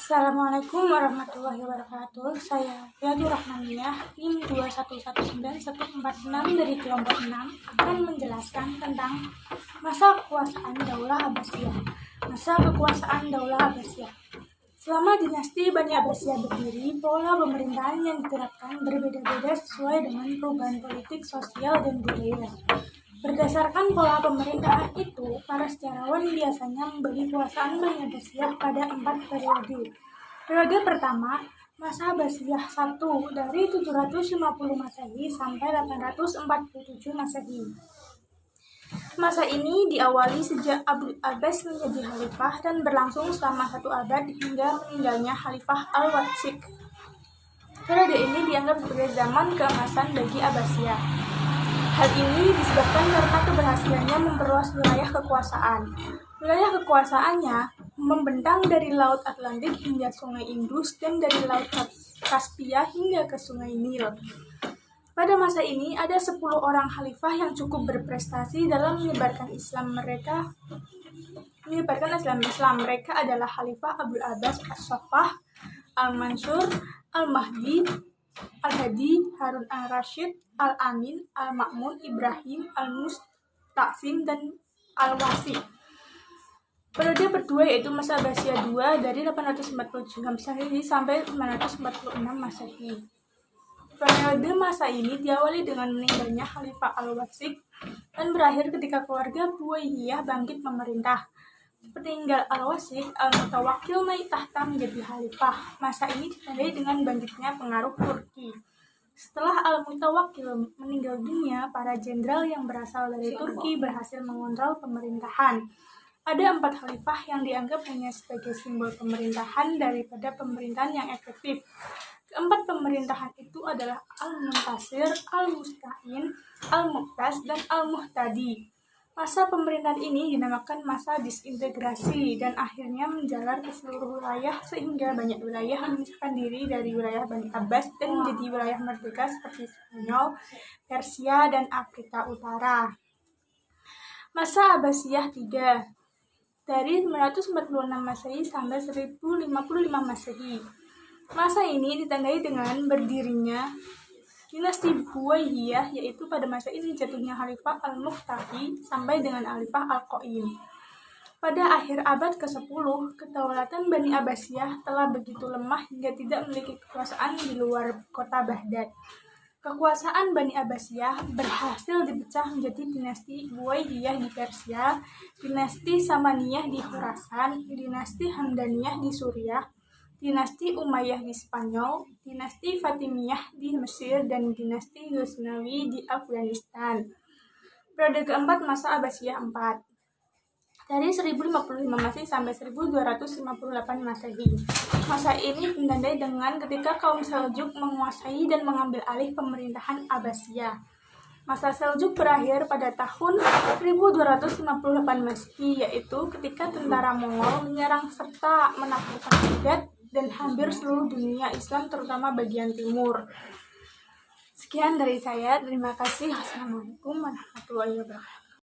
Assalamualaikum warahmatullahi wabarakatuh. Saya Yadi Rahmaniyah, NIM 2119146 dari kelompok 6 akan menjelaskan tentang masa kekuasaan Daulah Abbasiyah. Masa kekuasaan Daulah Abbasiyah. Selama dinasti Bani Abbasiyah berdiri, pola pemerintahan yang diterapkan berbeda-beda sesuai dengan perubahan politik, sosial, dan budaya. Berdasarkan pola pemerintahan itu, para sejarawan biasanya membagi kekuasaan Bani Abbasiyah pada 4 periode. Periode pertama, masa Abbasiyah 1 dari 750 Masehi sampai 847 Masehi. Masa ini diawali sejak Abdul Abbas menjadi khalifah dan berlangsung selama 1 abad hingga meninggalnya Khalifah Al-Wathik. Periode ini dianggap sebagai zaman keemasan bagi Abbasiyah. Hal ini disebabkan karena keberhasilannya memperluas wilayah kekuasaan. Wilayah kekuasaannya membentang dari Laut Atlantik hingga Sungai Indus dan dari Laut Kaspia hingga ke Sungai Nil. Pada masa ini ada 10 orang khalifah yang cukup berprestasi dalam menyebarkan Islam. Mereka adalah Khalifah Abdul Abbas As-Saffah, Al-Mansur, Al-Mahdi, Al-Hadi, Harun Al-Rashid, Al-Amin, Al-Ma'mun, Ibrahim, Al-Musta'sim, dan Al-Wasi. Periode kedua yaitu masa Abbasiyah 2 dari 847 Masehi sampai 946 Masehi. Periode masa ini diawali dengan meninggalnya Khalifah Al-Wathik dan berakhir ketika keluarga Buwaihiyah bangkit memerintah. Peninggal Al-Wathik, Al-Mutawakkil naik tahta menjadi khalifah. Masa ini ditandai dengan bangkitnya pengaruh Turki. Setelah Al-Mutawakkil meninggal dunia, para jenderal yang berasal dari Turki berhasil mengontrol pemerintahan. Ada 4 khalifah yang dianggap hanya sebagai simbol pemerintahan daripada pemerintahan yang efektif. Keempat pemerintahan itu adalah Al-Muntasir, Al-Musta'in, Al-Muqtas, dan Al-Muhtadi. Masa pemerintahan ini dinamakan masa disintegrasi dan akhirnya menjalar ke seluruh wilayah sehingga banyak wilayah memisahkan diri dari wilayah Bani Abbas dan menjadi wilayah merdeka seperti Spanyol, Persia, dan Afrika Utara. Masa Abbasiyah 3 dari 946 Masehi sampai 1055 Masehi. Masa ini ditandai dengan berdirinya dinasti Buwaihiyah, yaitu pada masa ini jatuhnya Khalifah Al-Muqtafi sampai dengan Khalifah Al-Qaim. Pada akhir abad ke-10, kedaulatan Bani Abbasiyah telah begitu lemah hingga tidak memiliki kekuasaan di luar kota Baghdad. Kekuasaan Bani Abbasiyah berhasil dipecah menjadi dinasti Buwaihiyah di Persia, dinasti Samaniyah di Khurasan, dinasti Hamdaniyah di Suriah, dinasti Umayyah di Spanyol, dinasti Fatimiyah di Mesir, dan dinasti Ghaznawi di Afghanistan. Periode keempat masa Abbasiyah 4 dari 1055 Masehi sampai 1258 Masehi. Masa ini ditandai dengan ketika kaum Seljuk menguasai dan mengambil alih pemerintahan Abbasiyah. Masa Seljuk berakhir pada tahun 1258 Masehi, yaitu ketika tentara Mongol menyerang serta menaklukkan Baghdad dan hampir seluruh dunia Islam, terutama bagian timur. Sekian dari saya, terima kasih. Wassalamualaikum warahmatullahi wabarakatuh.